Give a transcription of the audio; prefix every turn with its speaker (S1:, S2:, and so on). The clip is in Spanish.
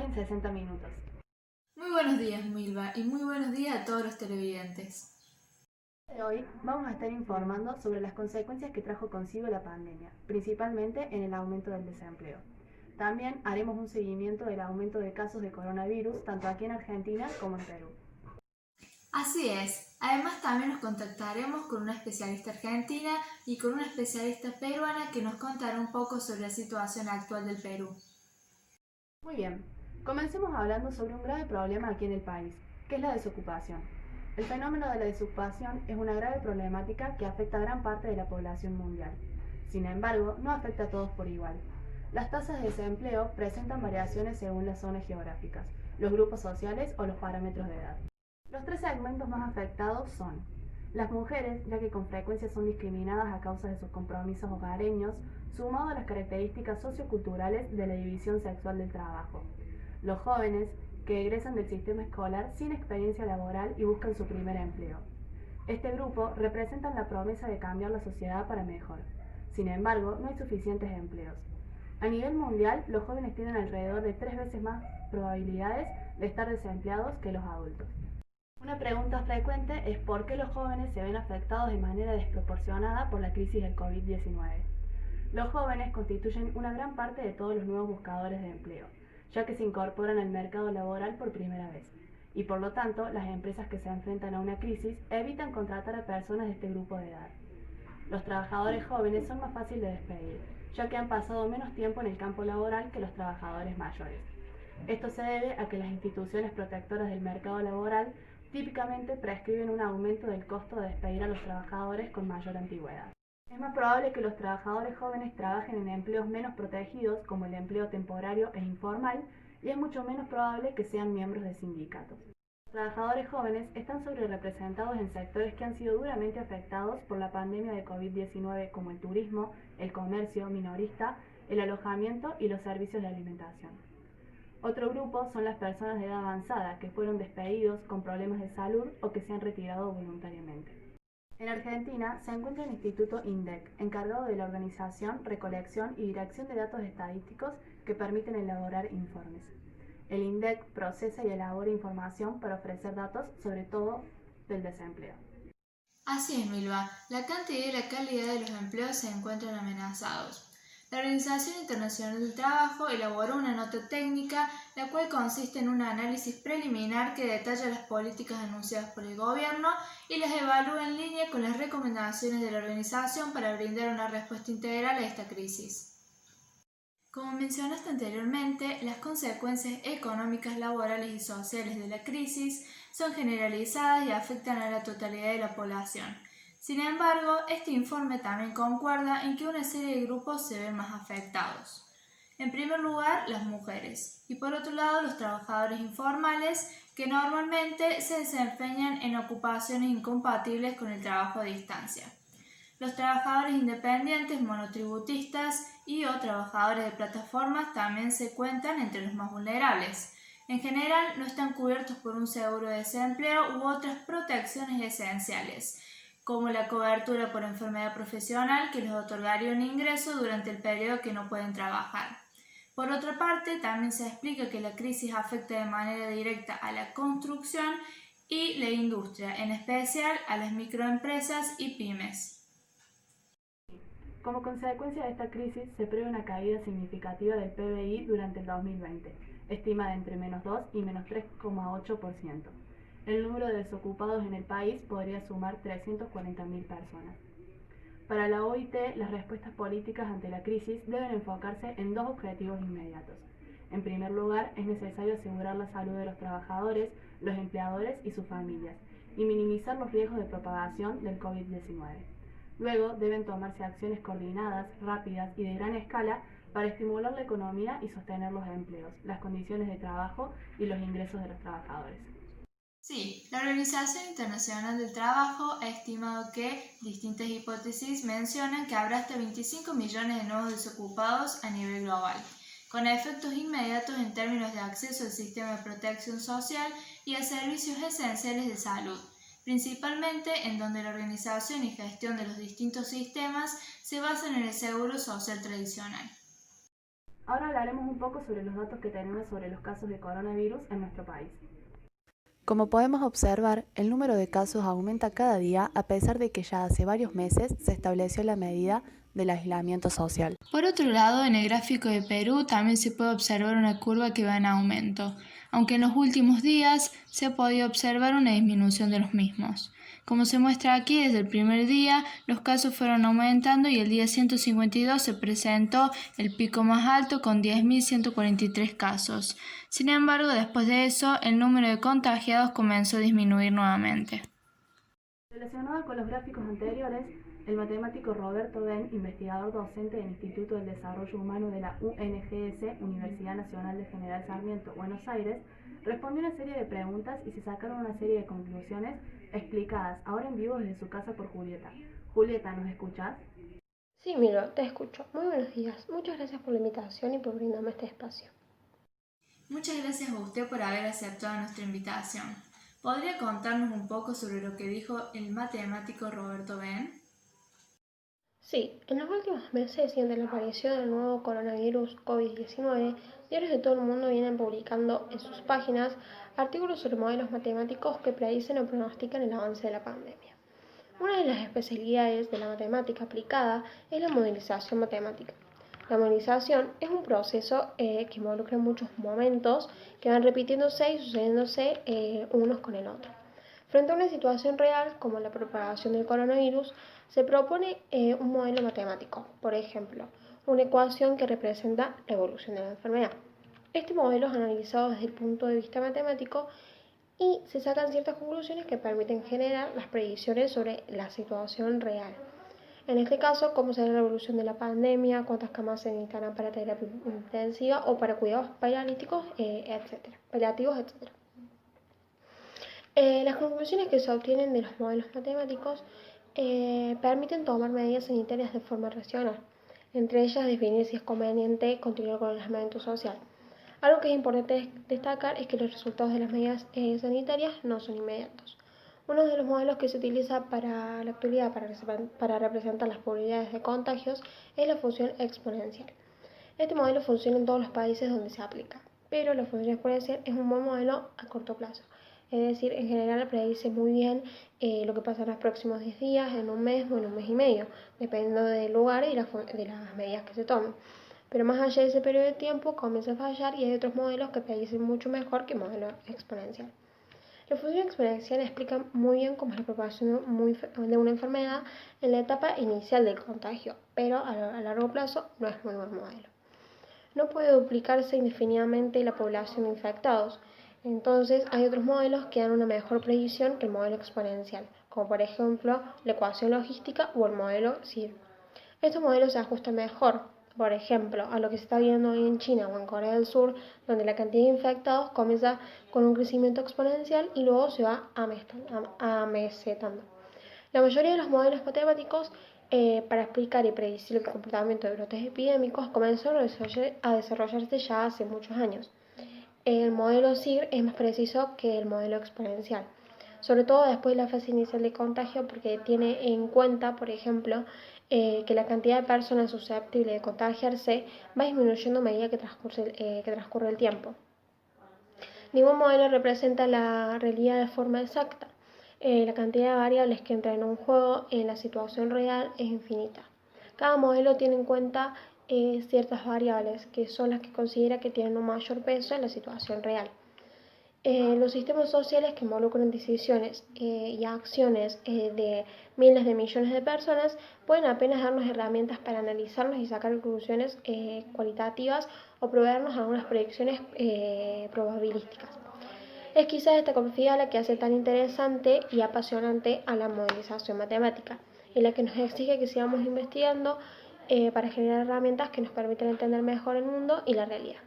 S1: en 60 minutos.
S2: Muy buenos días, Milva, y muy buenos días a todos los televidentes.
S1: Hoy vamos a estar informando sobre las consecuencias que trajo consigo la pandemia, principalmente en el aumento del desempleo. También haremos un seguimiento del aumento de casos de coronavirus tanto aquí en Argentina como en Perú.
S2: Así es, además también nos contactaremos con una especialista argentina y con una especialista peruana que nos contará un poco sobre la situación actual del Perú.
S1: Muy bien, comencemos hablando sobre un grave problema aquí en el país, que es la desocupación. El fenómeno de la desocupación es una grave problemática que afecta a gran parte de la población mundial. Sin embargo, no afecta a todos por igual. Las tasas de desempleo presentan variaciones según las zonas geográficas, los grupos sociales o los parámetros de edad. Los tres segmentos más afectados son las mujeres, ya que con frecuencia son discriminadas a causa de sus compromisos hogareños, sumado a las características socioculturales de la división sexual del trabajo. Los jóvenes, que egresan del sistema escolar sin experiencia laboral y buscan su primer empleo. Este grupo representa la promesa de cambiar la sociedad para mejor. Sin embargo, no hay suficientes empleos. A nivel mundial, los jóvenes tienen alrededor de 3 veces más probabilidades de estar desempleados que los adultos. Una pregunta frecuente es por qué los jóvenes se ven afectados de manera desproporcionada por la crisis del COVID-19. Los jóvenes constituyen una gran parte de todos los nuevos buscadores de empleo, ya que se incorporan al mercado laboral por primera vez, y por lo tanto las empresas que se enfrentan a una crisis evitan contratar a personas de este grupo de edad. Los trabajadores jóvenes son más fáciles de despedir, ya que han pasado menos tiempo en el campo laboral que los trabajadores mayores. Esto se debe a que las instituciones protectoras del mercado laboral típicamente prescriben un aumento del costo de despedir a los trabajadores con mayor antigüedad. Es más probable que los trabajadores jóvenes trabajen en empleos menos protegidos, como el empleo temporario e informal, y es mucho menos probable que sean miembros de sindicatos. Los trabajadores jóvenes están sobrerepresentados en sectores que han sido duramente afectados por la pandemia de COVID-19, como el turismo, el comercio minorista, el alojamiento y los servicios de alimentación. Otro grupo son las personas de edad avanzada que fueron despedidos con problemas de salud o que se han retirado voluntariamente. En Argentina se encuentra el Instituto INDEC, encargado de la organización, recolección y dirección de datos estadísticos que permiten elaborar informes. El INDEC procesa y elabora información para ofrecer datos, sobre todo del desempleo.
S2: Así es, Milva, la cantidad y la calidad de los empleos se encuentran amenazados. La Organización Internacional del Trabajo elaboró una nota técnica, la cual consiste en un análisis preliminar que detalla las políticas anunciadas por el gobierno y las evalúa en línea con las recomendaciones de la organización para brindar una respuesta integral a esta crisis. Como mencionaste anteriormente, las consecuencias económicas, laborales y sociales de la crisis son generalizadas y afectan a la totalidad de la población. Sin embargo, este informe también concuerda en que una serie de grupos se ven más afectados. En primer lugar, las mujeres, y por otro lado, los trabajadores informales, que normalmente se desempeñan en ocupaciones incompatibles con el trabajo a distancia. Los trabajadores independientes, monotributistas o trabajadores de plataformas también se cuentan entre los más vulnerables. En general, no están cubiertos por un seguro de desempleo u otras protecciones esenciales, como la cobertura por enfermedad profesional que les otorgaría un ingreso durante el periodo que no pueden trabajar. Por otra parte, también se explica que la crisis afecta de manera directa a la construcción y la industria, en especial a las microempresas y pymes.
S1: Como consecuencia de esta crisis, se prevé una caída significativa del PBI durante el 2020, estimada entre -2 y -3,8%. El número de desocupados en el país podría sumar 340.000 personas. Para la OIT, las respuestas políticas ante la crisis deben enfocarse en dos objetivos inmediatos. En primer lugar, es necesario asegurar la salud de los trabajadores, los empleadores y sus familias, y minimizar los riesgos de propagación del COVID-19. Luego, deben tomarse acciones coordinadas, rápidas y de gran escala para estimular la economía y sostener los empleos, las condiciones de trabajo y los ingresos de los trabajadores.
S2: Sí, la Organización Internacional del Trabajo ha estimado que distintas hipótesis mencionan que habrá hasta 25 millones de nuevos desocupados a nivel global, con efectos inmediatos en términos de acceso al sistema de protección social y a servicios esenciales de salud, principalmente en donde la organización y gestión de los distintos sistemas se basan en el seguro social tradicional.
S1: Ahora hablaremos un poco sobre los datos que tenemos sobre los casos de coronavirus en nuestro país. Como podemos observar, el número de casos aumenta cada día a pesar de que ya hace varios meses se estableció la medida del aislamiento social.
S2: Por otro lado, en el gráfico de Perú también se puede observar una curva que va en aumento, aunque en los últimos días se ha podido observar una disminución de los mismos. Como se muestra aquí, desde el primer día los casos fueron aumentando y el día 152 se presentó el pico más alto con 10.143 casos. Sin embargo, después de eso, el número de contagiados comenzó a disminuir nuevamente.
S1: Relacionado con los gráficos anteriores, el matemático Roberto Ben, investigador docente del Instituto del Desarrollo Humano de la UNGS, Universidad Nacional de General Sarmiento, Buenos Aires, respondió una serie de preguntas y se sacaron una serie de conclusiones explicadas ahora en vivo desde su casa por Julieta. Julieta, ¿nos escuchás?
S3: Sí, Milo, te escucho. Muy buenos días. Muchas gracias por la invitación y por brindarme este espacio.
S2: Muchas gracias a usted por haber aceptado nuestra invitación. ¿Podría contarnos un poco sobre lo que dijo el matemático Roberto Ben?
S3: Sí, en los últimos meses y ante la aparición del nuevo coronavirus COVID-19, diarios de todo el mundo vienen publicando en sus páginas artículos sobre modelos matemáticos que predicen o pronostican el avance de la pandemia. Una de las especialidades de la matemática aplicada es la modelización matemática. La modelización es un proceso que involucra muchos momentos que van repitiéndose y sucediéndose unos con el otro. Frente a una situación real como la propagación del coronavirus, se propone un modelo matemático, por ejemplo, una ecuación que representa la evolución de la enfermedad. Este modelo es analizado desde el punto de vista matemático y se sacan ciertas conclusiones que permiten generar las predicciones sobre la situación real. En este caso, cómo será la evolución de la pandemia, cuántas camas se necesitarán para terapia intensiva o para cuidados paliativos, etc. Las conclusiones que se obtienen de los modelos matemáticos permiten tomar medidas sanitarias de forma racional, entre ellas definir si es conveniente continuar con el aislamiento social. Algo que es importante destacar es que los resultados de las medidas sanitarias no son inmediatos. Uno de los modelos que se utiliza para la actualidad para representar las probabilidades de contagios es la función exponencial. Este modelo funciona en todos los países donde se aplica, pero la función exponencial es un buen modelo a corto plazo. Es decir, en general predice muy bien lo que pasa en los próximos 10 días, en un mes o en un mes y medio, dependiendo del lugar y de las medidas que se tomen. Pero más allá de ese periodo de tiempo comienza a fallar y hay otros modelos que predicen mucho mejor que el modelo exponencial. La función exponencial explica muy bien cómo es la propagación de una enfermedad en la etapa inicial del contagio, pero a largo plazo no es muy buen modelo. No puede duplicarse indefinidamente la población de infectados, entonces hay otros modelos que dan una mejor predicción que el modelo exponencial, como por ejemplo la ecuación logística o el modelo CIR. Estos modelos se ajustan mejor, por ejemplo, a lo que se está viendo hoy en China o en Corea del Sur, donde la cantidad de infectados comienza con un crecimiento exponencial y luego se va amesetando. La mayoría de los modelos matemáticos para explicar y predecir el comportamiento de brotes epidémicos comenzaron a desarrollarse ya hace muchos años. El modelo CIR es más preciso que el modelo exponencial, sobre todo después de la fase inicial de contagio, porque tiene en cuenta, por ejemplo, que la cantidad de personas susceptibles de contagiarse va disminuyendo a medida que transcurre el tiempo. Ningún modelo representa la realidad de forma exacta. La cantidad de variables que entran en un juego en la situación real es infinita. Cada modelo tiene en cuenta ciertas variables que son las que considera que tienen un mayor peso en la situación real. Los sistemas sociales que involucran decisiones y acciones de miles de millones de personas pueden apenas darnos herramientas para analizarlos y sacar conclusiones cualitativas o proveernos algunas predicciones probabilísticas. Es quizás esta complejidad la que hace tan interesante y apasionante a la modelización matemática y la que nos exige que sigamos investigando para generar herramientas que nos permitan entender mejor el mundo y la realidad.